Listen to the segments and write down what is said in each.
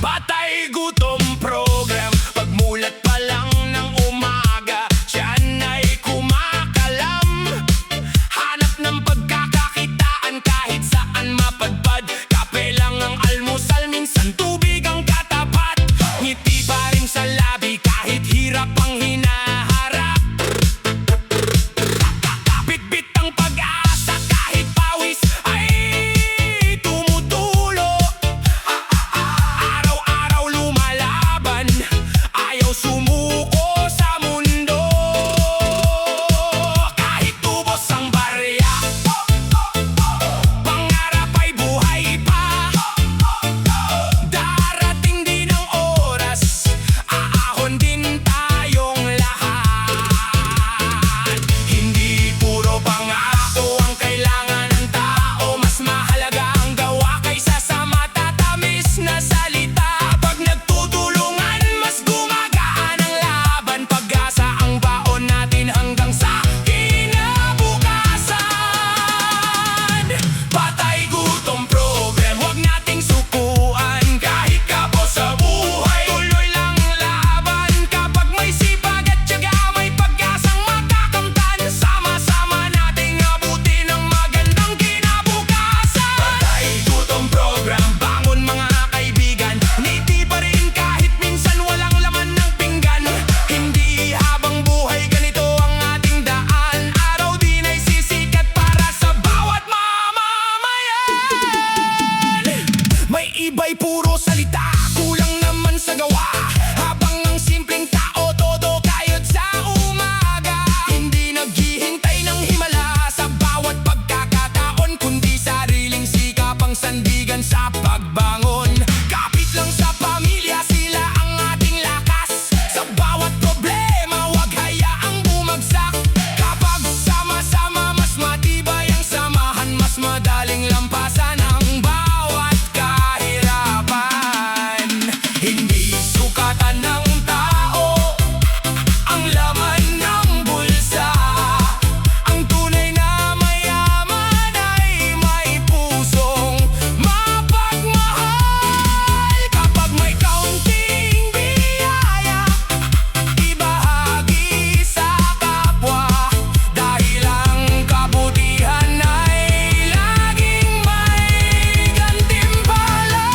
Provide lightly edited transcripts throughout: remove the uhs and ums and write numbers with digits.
Patay gutom program. Pagmulat pa lang ng umaga, siyan ay kumakalam. Hanap ng pagkakakitaan kahit saan mapadpad. Kape lang ang almusal, minsan tubig ang katapat. Ngiti pa rin sa labi kahit hirap ang hinaharap. Bitbit ang pag-asa kahit pawis ay tumutulo. Araw-araw lumalaban, ayaw sumuko sa mundo. Kahit tubos ang barya, pangarap ay buhay pa. Darating din ang oras, aahon din tayong lahat. Hindi puro pangako ang kailangan ng tao, mas mahalaga ang gawa kaysa sa matatamis na salita. Pag nagtutulungan, mas gumagaan ang laban. Pag-asa ang baon natin hanggang sa kinabukasan. Patay gutom program, huwag nating sukuan. Kahit kapos sa buhay, tuloy lang laban. Kapag may sipag at tiyaga, may pag-asang makakamtan. Sama-sama nating abutin ang magandang kinabukasan. Patay gutom program, bangon mga kaibigan. Ngiti pa rin kahit minsan walang laman ng pinggan. Hindi habang buhay ganito ang ating daan. Araw din ay sisikat para sa bawat mamamayan. May iba'y puro salita, kulang naman sa gawa. Habang ang simpleng tao todo kayod sa umaga. Hindi naghihintay ng himala sa bawat pagkakataon, kundi sariling sikap ang sandigan sa pagbangon. Kapit lang sa pamilya, sila ang ating lakas. Sa bawat problema, wag hayaang bumagsak. Kapag sama-sama, mas matibay ang samahan. Mas madaling lampasan ang bawat kahirapan. Hindi sukatan ng tao ang laman ng bulsa. Ang tunay na mayaman ay may pusong mapagmahal. Kapag may kaunting biyaya, ibahagi sa kapwa. Dahil ang kabutihan ay laging may gantimpala.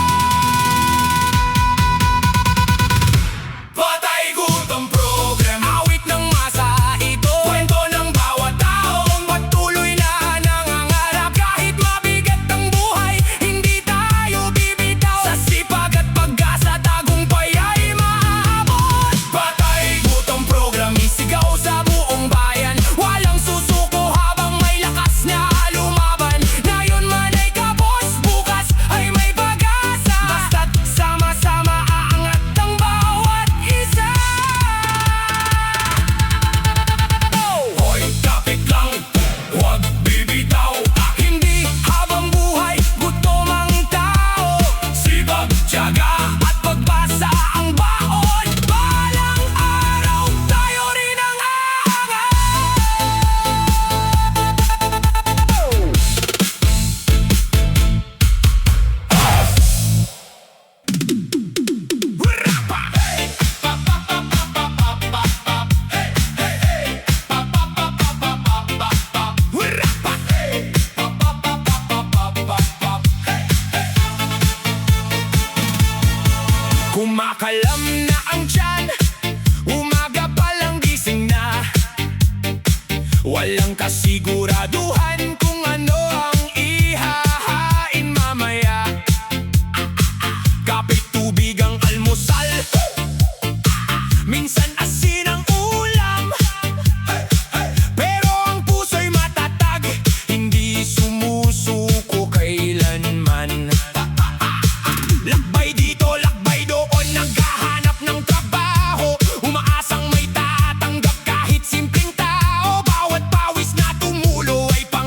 Patay gutom program, awit ng masa ito. Kwento ng bawat taong patuloy na nangangarap. Kahit mabigat ang buhay, hindi tayo bibitaw. Sa sipag at pag-asa, tagumpay ay maabot. Patay gutom program, isigaw sa buong bayan. Walang susuko habang may lakas na lumaban. Ngayon man ay kapos, bukas ay may pag-asa. Basta't sama-sama aangat ang bawat isa. Hoy, kapit lang, huwag bibitaw. Hindi habang buhay, gutom ang tao. Sipag, tiyaga at pagpasa ang baon. Balang araw, tayo rin ang aangat. Hurrapa! Hey! Pa pa pa pa pa pa pa pa. Hey! Hey! Hey! Pa pa pa pa pa pa pa pa. Hurrapa! Hey! Pa pa pa pa pa pa pa pa. Hey! Hey! Kumakalam na ang tiyan, umaga pa lang gising na. Walang kasiguraduhan kung ano ang ihahain mamaya. Kapit tubig ang almusal, minsan asin ang ulam. Pero ang puso'y matatag, hindi sumusuko kailanman. Lakbay dito, lakbay doon, naghahanap ng trabaho. Umaasang may tatanggap kahit simpleng tao. Bawat pawis na tumulo ay pang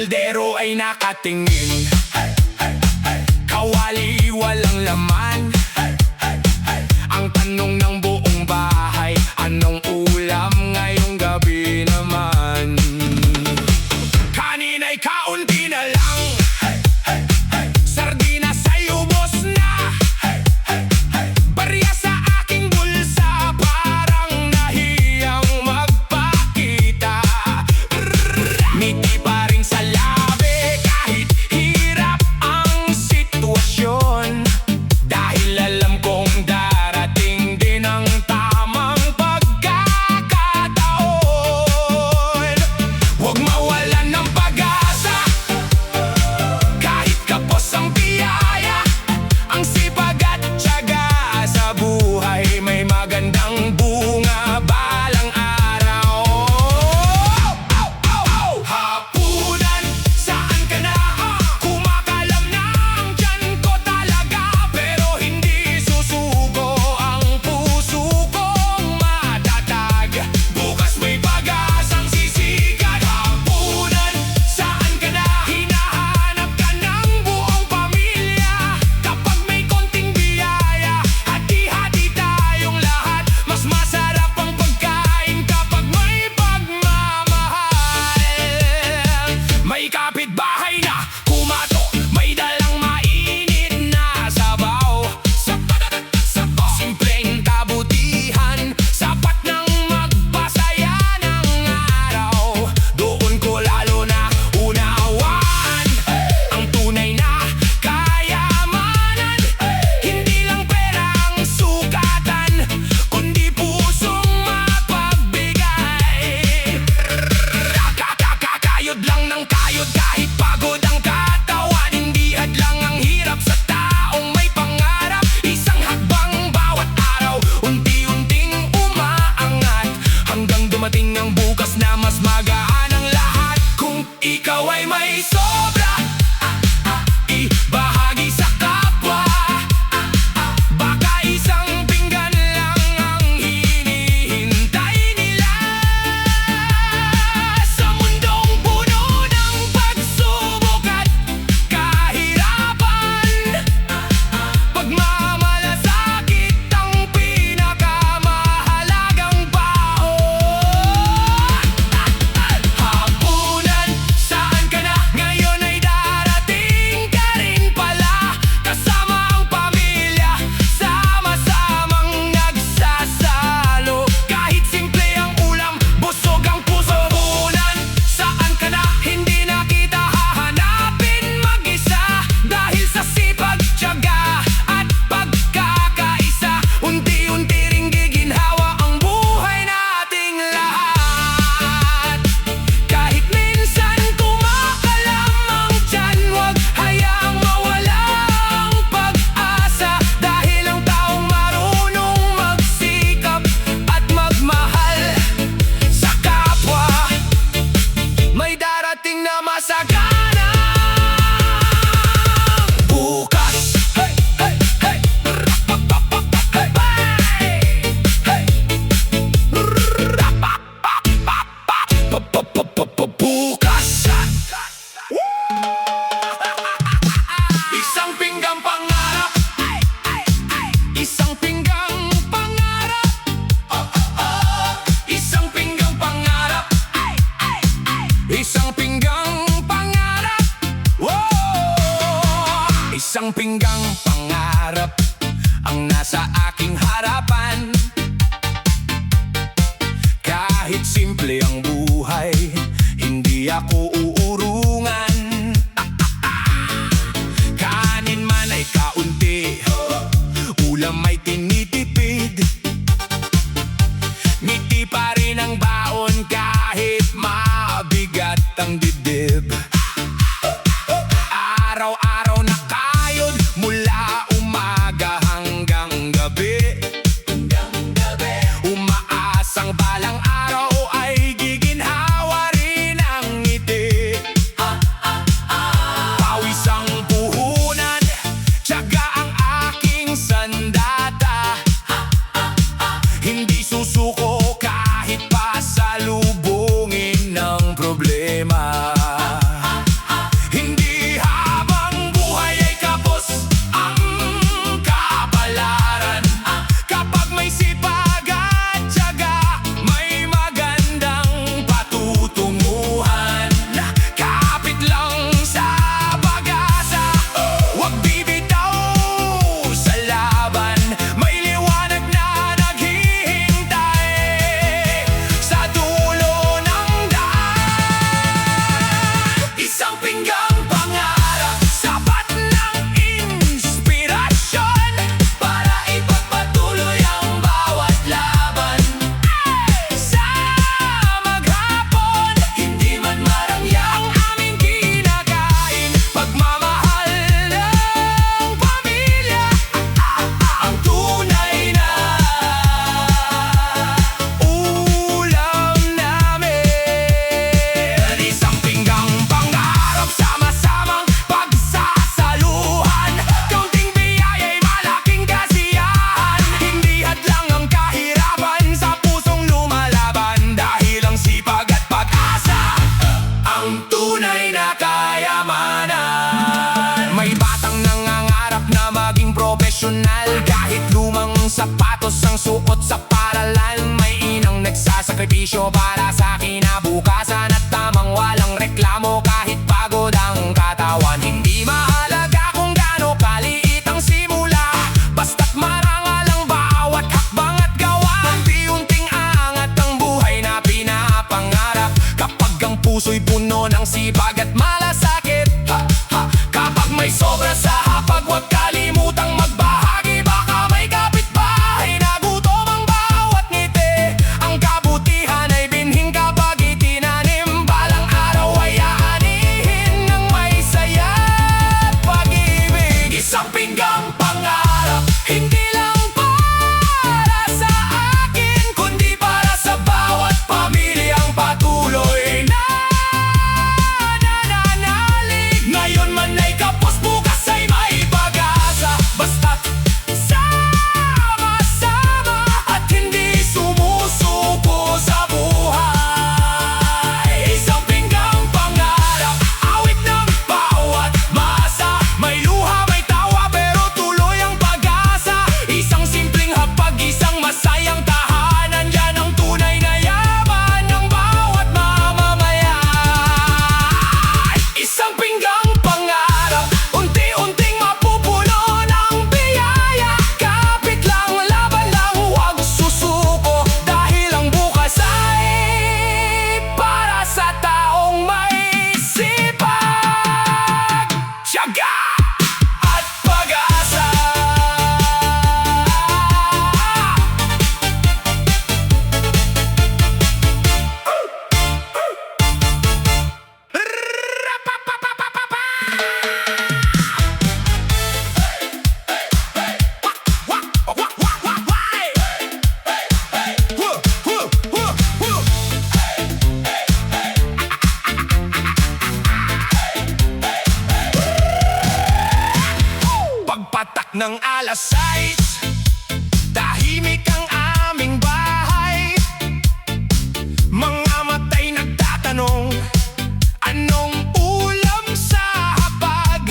kaldero ay nakatingin. Kawali walang laman. Ang tanong ng buong bahay, anong ulam ngayong gabi naman? Kanina'y kaunti na lang. Sardinas ay ubos na. Barya sa aking bulsa, parang nahiyang magpakita. Ngiti pa rin sa labi kahit hirap ang sitwasyon. Dahil alam kong darating din ang tamang pagkakataon. Huwag mawalan ng pag-asa, kahit kapos ang biyaya. Ang sipag at tiyaga sa buhay, may magandang bunga balang araw. Hapunan, saan ka na? Kumakalam na ang tiyan ko talaga, pero hindi susuko ang puso kong matatag. Bukas may pag-asang sisigat. Hapunan, saan ka na? Hinahanap ka ng buong pamilya. Kapag may konting biyaya, hati-hati tayong lahat. Mas masarap ang pagkain kapag may pagmamahal. May kapitbahay na kumato, may dalang mainit na sabaw. Simpleng kabutihan, sapat nang magpasaya ng araw. Doon ko lalo na unawaan ang tunay na kayamanan. Hindi lang perang sukatan, kundi pusong mapagbigay. Kayod lang ng kayod kahit pagod ang katawan. Hindi hadlang ang hirap sa taong may pangarap. Isang hakbang bawat araw, unti-unting umaangat, hanggang dumating ang bukas na mas magaan ang lahat. Kung ikaw ay may sobra, ibahagi sa kapwa. Baka isang pinggan lang ang hinihintay nila. Sa mundong puno ng pagsubok at kahirapan, pagmamalasakit ang pinakamahalagang baon. Hapunan, saan ka na? Ngayon ay darating ka rin pala. Kasama ang pamilya, sama-samang nagsasalo. Kahit simple ang ulam, busog ang puso. Hapunan, saan ka na? Hindi na kita hahanapin mag-isa. Dahil sa sipag, tiyaga at pagkakaisa, unti-unti ring giginhawa ang buhay nating lahat. Kahit minsan kumakalam ang tiyan, huwag hayaang mawala ang pag-asa. Dahil ang taong marunong magsikap at magmahal sa kapwa, may darating na masagana bukas. Hey, hey, hey. Hey, hey. Bukas. Isang pinggang pangarap, isang pinggang pangarap. Isang pinggang pangarap, isang pinggang pangarap. Isang pinggang pangarap ang nasa aking harapan. Kahit simple ang buhay, hindi ako uurungan. Kanin man ay kaunti, ulam ay tinitipid. Ngiti pa rin ang baon kahit mabigat ang dibdib. Araw-araw na kayod mula umaga hanggang gabi. Umaasang balang araw ay giginhawa rin ang ngiti. Pawis ang puhunan, tiyaga ang aking sandata. Hindi susuko kahit pa salubungin ng problema. pinakayamanan. May batang nangangarap na maging profesional, kahit lumang sapatos ang suot sa paralan. May inang nagsasakripisyo para sa kinabukasan, at tamang walang reklamo kahit pagod ang katawan. Hindi mahalaga kung gaano kaliit ang simula, basta't marangal ang bawat hakbang at gawa. Unti-unting angat ang buhay na pinapangarap, kapag ang puso'y puno ng sipag at malasakit. Kapag may sobra sa hapag, huwag kalimutang magbahagi. Baka may kapitbahay na gutom ang bawat ngiti. Ang kabutihan ay binhing kapag itinanim. Balang araw ay aanihin ng may saya at pag-ibig. Isang pinggang pangarap, hindi lang para sa akin, kundi para sa bawat pamilyang patuloy na nananalig. Ngayon man ay kapos, bukas ay may pag-asa, basta't sama-sama at hindi sumusuko sa buhay. Isang pinggang pangarap, awit ng bawat masa. May luha, may tawa, pero tuloy ang pag-asa. Isang simpleng hapag, isang masayang tahanan. Yan ang tunay na yaman ng bawat mamamayan. Isang pinggang pangarap, unti-unting mapupuno ng biyaya. Kapit lang, laban lang, huwag susuko, dahil ang bukas ay para sa taong may sipag, tiyaga at pag-asa. Pagpatak ng alas 6, tahimik ang aming bahay. Mga matay nagtatanong, anong ulam sa hapag?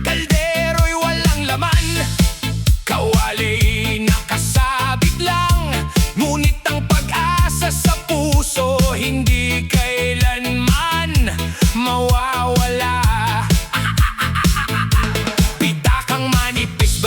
Kaldero'y walang laman, kawali nakasabit lang. Ngunit ang pag-asa sa puso hindi kailanman mawawala. Pitakang manipis,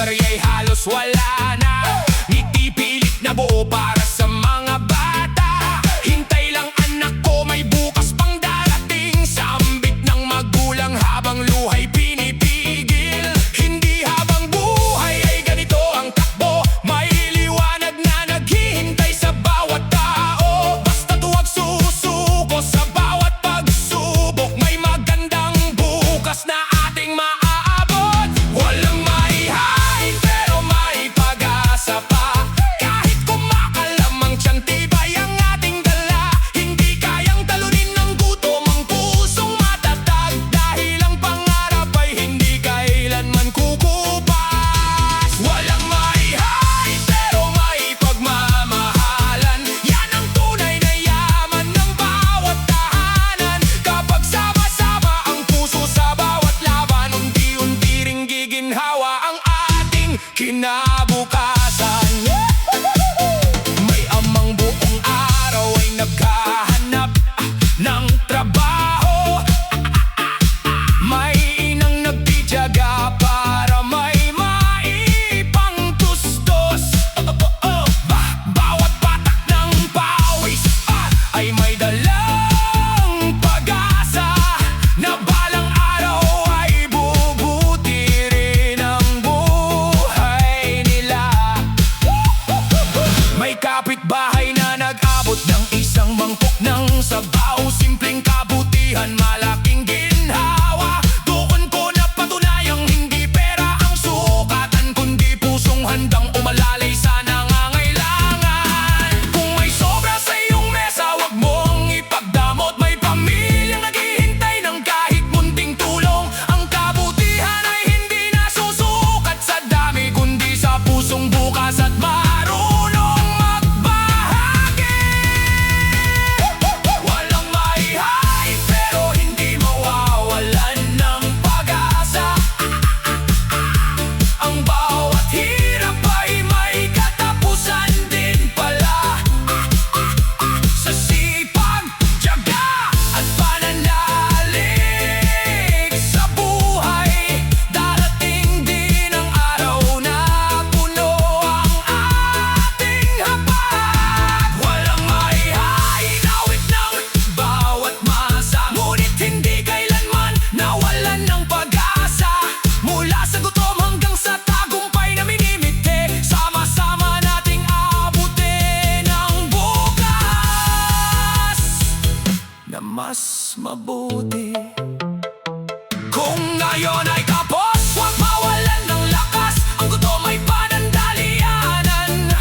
mabuti. Kung ngayon ay kapos, huwag mawalan ng lakas. Ang gutom ay panandalianan.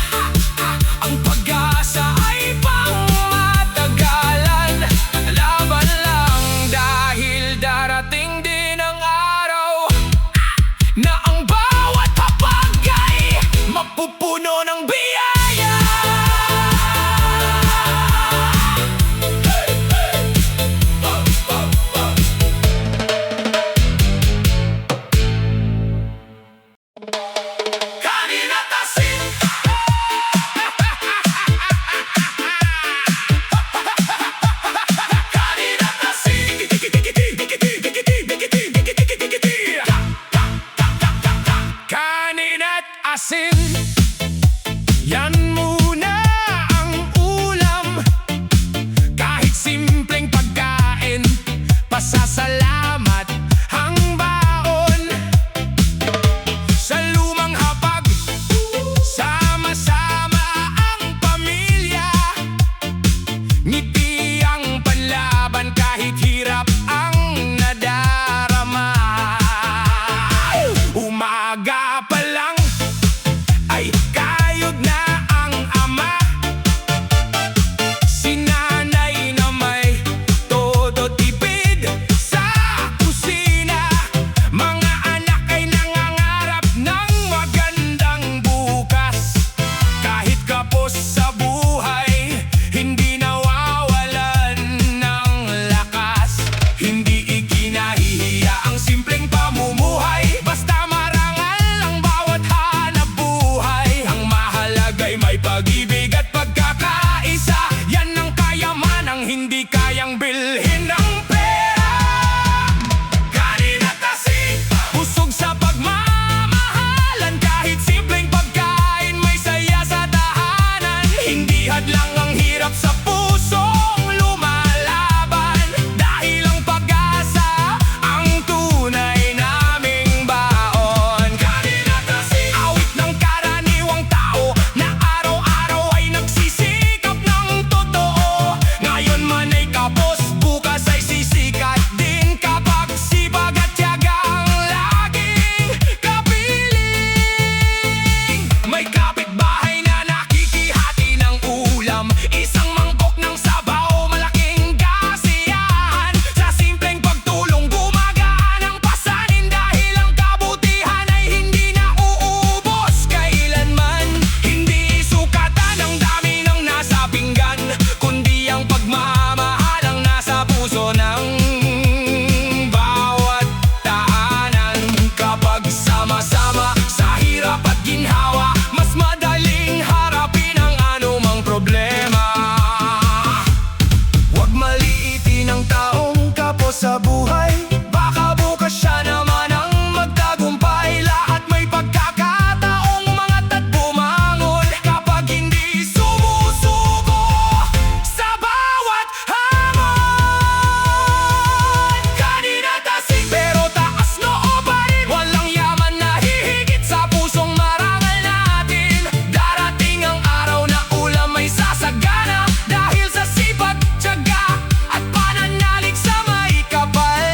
Ang pag-asa ay pangmatagalan. Laban lang dahil darating din ang araw na ang bawat hapag ay mapupuno ng biyaya. Kanin at asin. Kanin at asin. Kanin at asin. Yan muna ang ulam. Kahit simpleng pagkain, pasasalamat ang baon. Sa lumang hapag, sama-sama ang pamilya. Ngiti ang panlaban kahit hirap ang nadarama. Umaga pa lang ay kayod na ang ama. Si nanay na may todo tipid sa kusina. Mga anak ay nangangarap ng magandang bukas. Kahit kapos sa buhay, hindi nawawalan ng lakas. Hindi ikinahihiya ang simpleng pamumuhay. Basta marangal ang bawat hanap buhay. Ang mahalaga'y may pag-ibig at pagkakaisa. Yan ang kayamanang hindi kayang bilhin ng pera. Kanin at asin, busog sa pagmamahalan. Kahit simpleng pagkain, may saya sa tahanan. Hindi hadlang ang hirap sa pusong lumalaban. Dahil ang pag-asa ang tunay naming baon. Kanin at asin, awit ng karaniwang tao na araw-araw ay nagsisikap ng totoo. Ngayon man ay kapos, bukas ay sisikat din. Kapag sipag at tiyagang laging kapiling. May kapitbahay na nakikihati ng ulam. Isang mangkok ng sabaw, malaking kasiyahan. Sa simpleng pagtulong, gumagaan ang pasanin. Dahil ang kabutihan ay hindi na uubos kailanman. Hindi sukatan ang dami ng nasa pinggan, kundi ang pagmamahal ang nasa puso ng bawat taanan. Kapag sama-sama sa hirap at ginhawa, mas madaling harapin ang anumang problema. Huwag maliitin ang taong kapos sa buhay. Baka bukas siya naman ang magtagumpay. Lahat may pagkakataong umangat at bumangon. Kapag hindi sumusuko sa bawat hamon. Kanin at asin, pero taas noo pa rin. Walang yaman na hihigit sa pusong marangal natin. Darating ang araw na ulam ay sasagana. Dahil sa sipag, tiyaga at pananalig sa may kapal.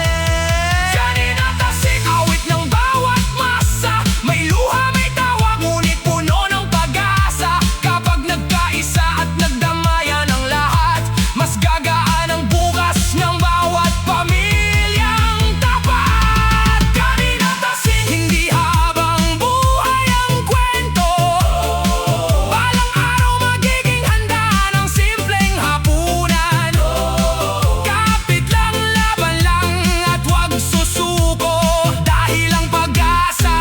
Kanin at asin, awit ng bawat masa. May luha, may tawa, ngunit puno ng pag-asa. Kapag nagkaisa at nagdamayan ang lahat, mas gagaan ang bukas ng bawat pamilyang tapat. Kanin at asin, hindi habang buhay ang kwento. Balang araw magiging handa ng simpleng hapunan. Kapit lang, laban lang at huwag susuko. Dahil ang pag-asa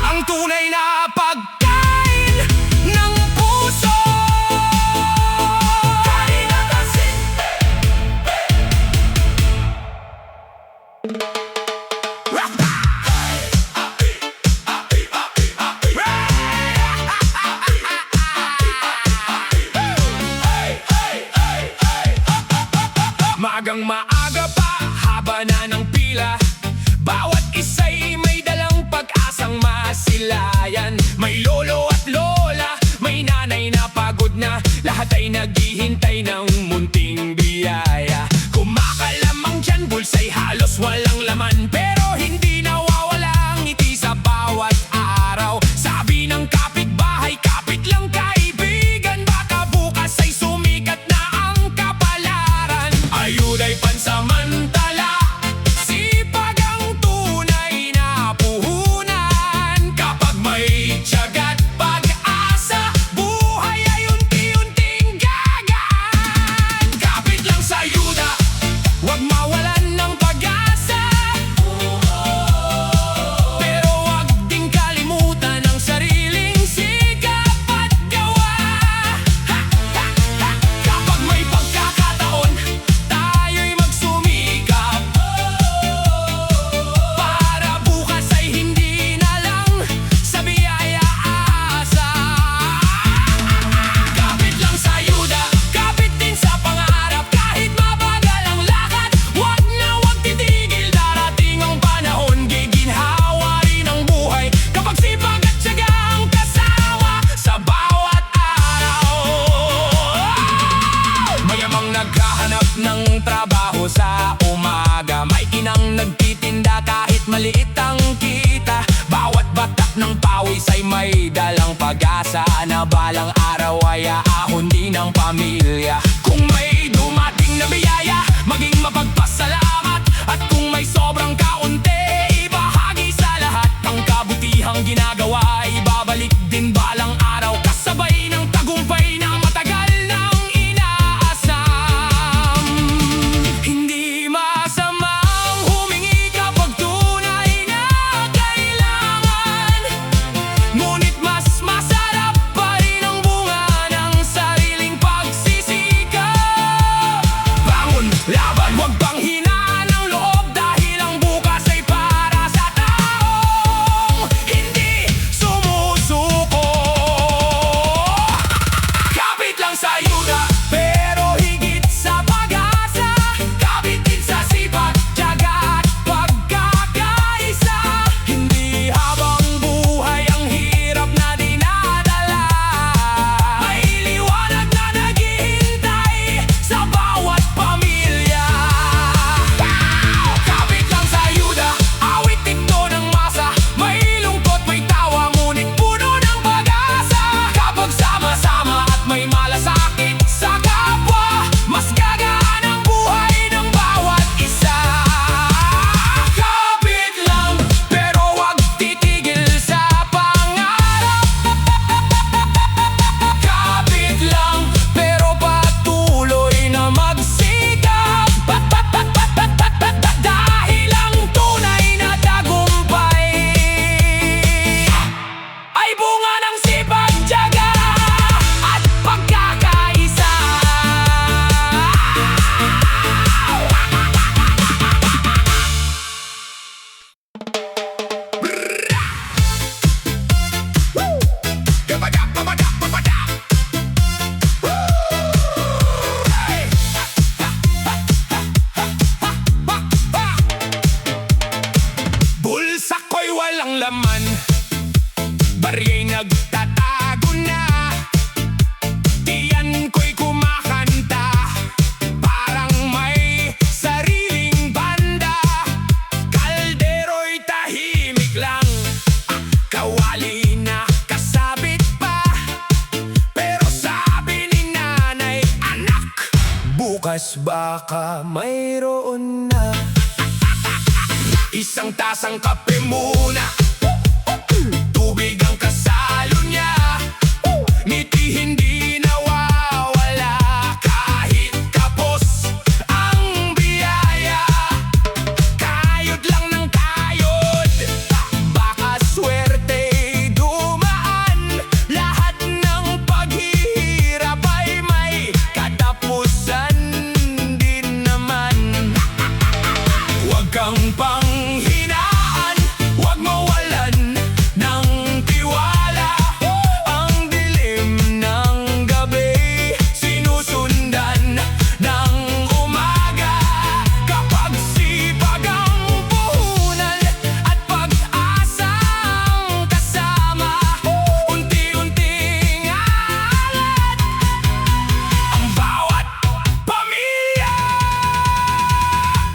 ang tunay na pagkain ng puso. Kanin at asin. Maagang maaga pa, haba na ng pila. Bawat isa'y may dalang pag-asang masilayan. May lolo at lola, may nanay na pagod na. Lahat ay naghihintay ng munting biyahe. ng trabaho sa umaga. May inang nagtitinda kahit maliit ang kita. Bawat batak ng pawis ay may dalang pag-asa na balang araw ay aahon din ng pamilya. Kung may dumating na biyaya, maging mapagpasalamat. At kung may sobrang kaunti, ibahagi sa lahat. Ang kabutihang ginagawa ay babalik din balang araw, kasabay ng tagumpay na matagal nang inaasam. Hindi masamang humingi kapag tunay na kailangan, ngunit mas masarap pa rin ang bunga ng sariling pagsisikap. Bangon, laban, huwag panghinaan ng loob, dahil ang bukas ay para sa taong hindi sumusuko. Kapit lang sa ayuda, pero higit sa pag-asa. Kapit din sa sipag, tiyaga at pagkakaisa. Hindi habang buhay ang hirap na dinadala. May liwanag na naghihintay sa bawat pamilya. Kapit lang sa ayuda, awit ito ng masa. May lungkot, may tawa, ngunit puno ng pag-asa. Kapag sama-sama at may malasakit sa kapwa, mas gagaan ang buhay ng bawat isa. Kapit lang, pero huwag titigil sa pangarap. Kapit lang, pero patuloy na magsikap. Dahil ang tunay na tagumpay ay bunga ng sipag, tiyaga at pagkakaisa. Bulsa ko'y walang laman, bariya'y nagtatago na. Tiyan ko'y kumakanta, parang may sariling banda. Kaldero'y tahimik lang, kawali na kasabit pa. Pero sabi ni nanay, anak, bukas baka mayroon na. Isang tasang kape muna, tubig ang kasalo niya. Ngiti hindi nawawala kahit kapos ang biyaya. Kayod lang ng kayod, baka swerte'y dumaan. Lahat ng paghihirap ay may katapusan din naman. Huwag kang panghinaan, huwag mawalan ng tiwala. Ang dilim ng gabi, sinusundan ng umaga. Kapag sipag ang puhunan at pag-asa ang kasama, unti-unting aangat ang bawat pamilya.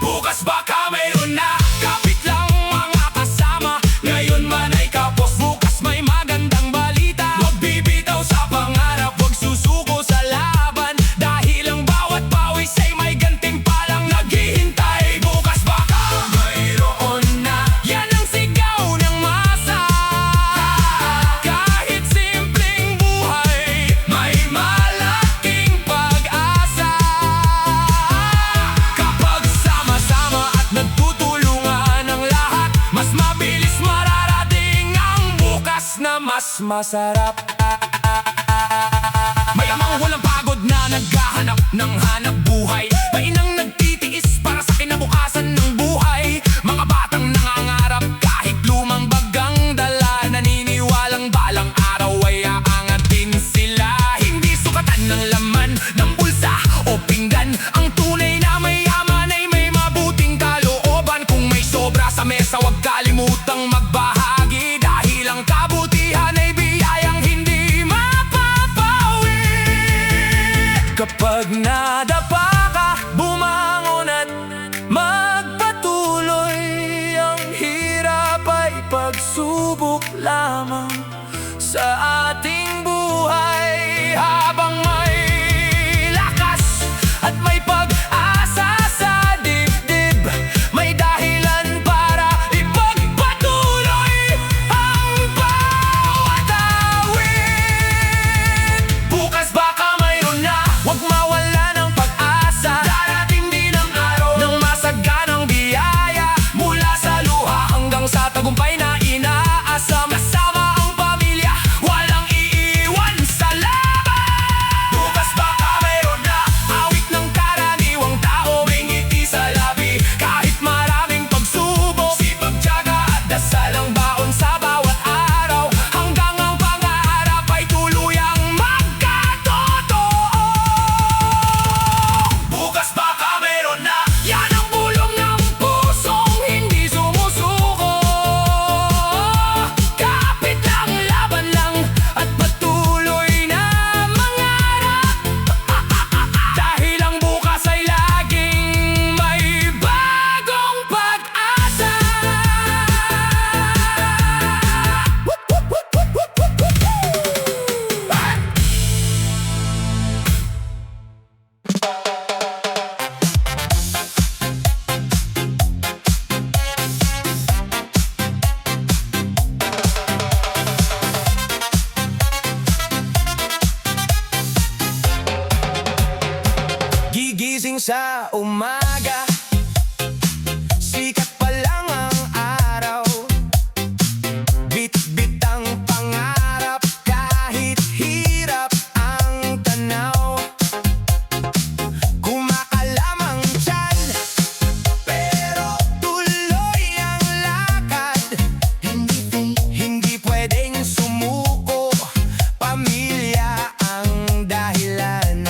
Bukas baka mayroon na, kapit lang mga kasama. Ngayon man ay kapos, bukas may magandang balita. Huwag bibitaw sa pangarap, huwag susuko sa laban. Dahil ang bawat pawis ay may gantimpalang naghihintay. Bukas baka mayroon na, yan ang sigaw ng masa. Kahit simpleng buhay, may malaking pag-asa. Kapag sama-sama at nagtutulungan ang lahat, mas mabilis mararating ang bukas na mas masarap. May amang walang pagod na naghahanap ng hanap buhay. May inang nagtitiis para sa kinabukasan ng buhay. Mga batang nangangarap kahit lumang bagang dala. Naniniwalang balang araw ay aangat din sila. Hindi sukatan ng laman ng bulsa o pinggan. Ang tunay na mayaman ay may mabuting kalooban. Kung may sobra sa mesa, huwag kalimutang magbahagi. Dahil ang kabutihan ay biyayang hindi mapapawi. Kapag nadapa ka umaga, sikat pa lang ang araw. Bit-bit ang pangarap kahit hirap ang tanaw. Kumakalam ang tiyan, pero tuloy ang lakad. Hindi pwedeng sumuko, pamilya ang dahilan.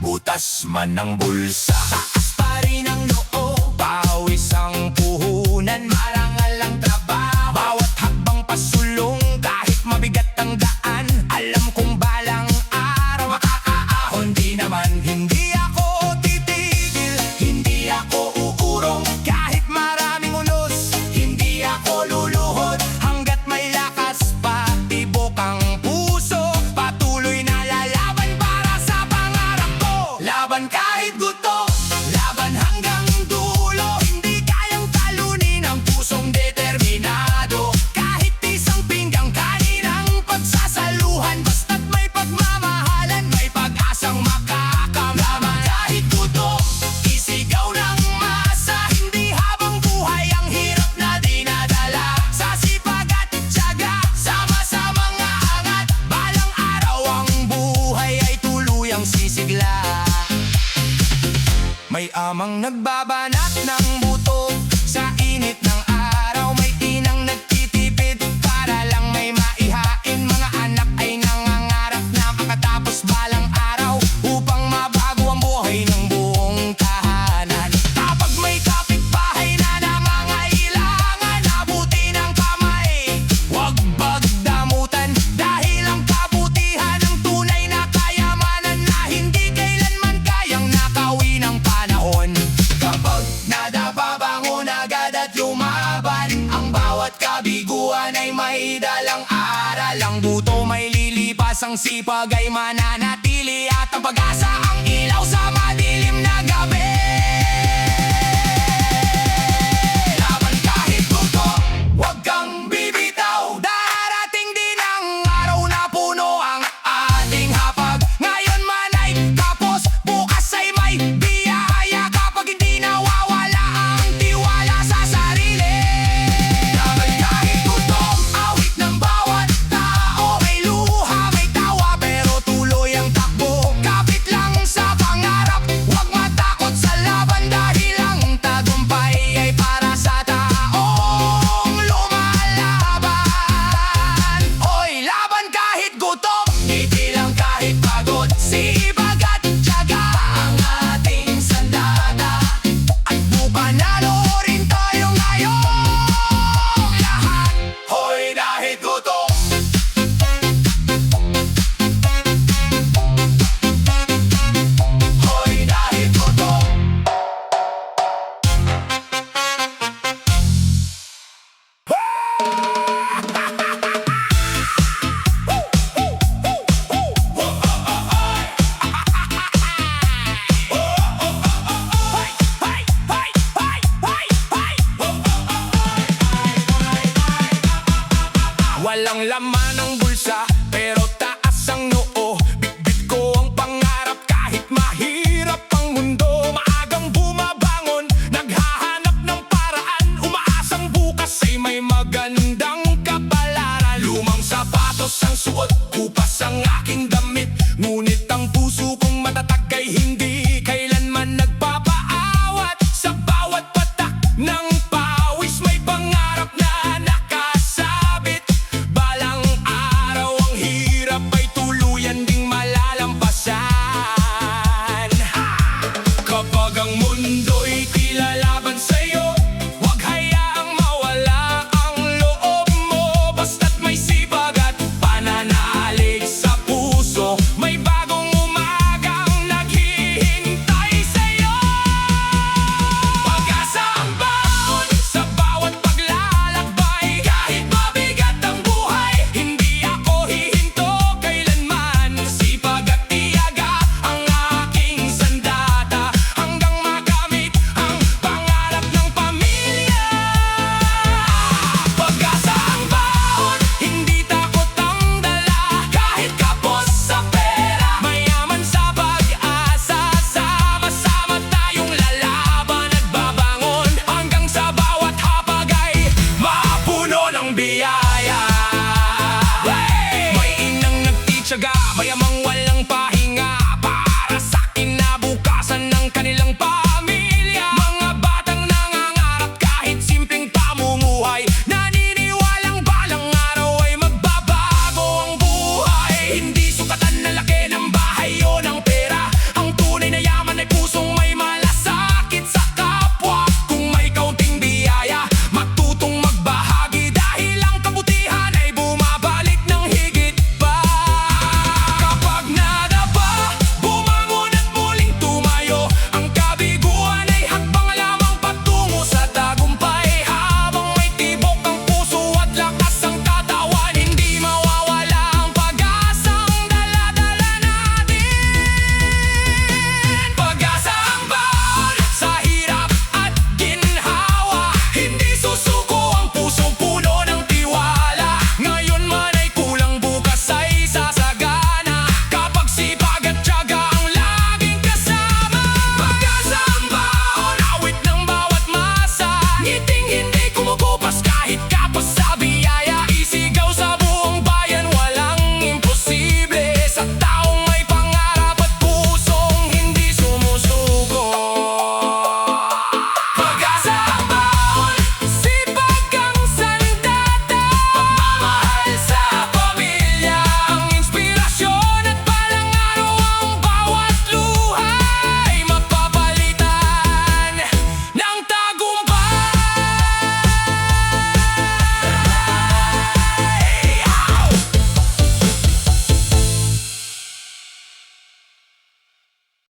Butas man ang bulsa, taas pa rin ang noo, pawis ang puhunan, marangal ang trabaho. Bawat hakbang pasulong kahit mabigat ang daan, alam kong balang araw makakaahon. Di naman, hindi ako titigil, hindi ako uurong. Kahit maraming unos, hindi ako luluhod. Hanggat may lakas pa, tibok ang puso, patuloy na lalaban para sa pangarap ko. Laban kahit gusto, laban hanggang dulo. Hindi kayang talunin ang pusong determinado. Kahit isang pinggang kaninang pagsasaluhan, basta't may pagmamahalan, may pag-asang makakamlaman. Kahit gusto, isigaw ng masa, hindi habang buhay ang hirap na dinadala. Sa sipag at tiyaga, sama-samang aangat, balang araw ang buhay ay tuluyang sisigla. May amang nagbabanat ng buto sa init ng araw, may inang nagtitipid para lang may maihain. Mga anak ay nangangarap na makatapos balang araw upang mabago ang buhay ng buong tahanan. Kapag may kapitbahay na nangangailangan, abuti ng kamay, huwag pagdamutan. Dahil ang kabutihan ang tunay na kayamanan na hindi kailanman kayang nakawin ng panahon. Kapag nadababangon agad at lumaban, ang bawat kabiguan ay may dalang aral. Ang buto may lilipas, ang sipag ay mananatili, at ang pag-asa ang ilaw sa madilim na gabi. Laban kahit gusto, huwag kang bibitaw. Darating din ang araw na puno ang ating hapag. Ngayon man ay tapos, bukas ay may biyaya. Kapag hindi nawawala ang tiwala sa sarili. Laban kahit gutom, awit ng bawat tao. May luha, may tawa, pero tuloy ang takbo. Kapit lang sa pangarap, huwag matakot sa laban. Dahil ang tagumpay ay para sa taong lumalaban. Oy, laban kahit gutom, ngiti lang kahit pagod. Sipag at tiyaga ang ating sandata, at bupanalo rin tayo ngayong lahat. Hoy, dahil gutom, hoy, dahil gutom. Walang laman ang bulsa, pero taas ang noo. Bitbit ko ang pangarap kahit mahirap ang mundo. Maagang bumabangon, naghahanap ng paraan, umaasang bukas ay may magandang kapalaran. Lumang sapatos ang suot, kupas ang aking damit, ngunit ang puso kong matatag ay hindi kailanman nagpapaawat. Sa bawat patak ng pawis may pangarap na nakasabit. Balang araw ang hirap ay tuluyan ding malalampasan. Kapag ang mundo'y tila laban sa'yo, huwag hayaang mawala ang loob mo. Basta't may sipag at pananalig sa puso, may bagong umagang naghihintay sa'yo. Pag-asa ang baon sa bawat paglalakbay. Kahit mabigat ang buhay, hindi ako hihinto kailanman. Sipag at tiyaga ang aking sandata, hanggang magamit kanilang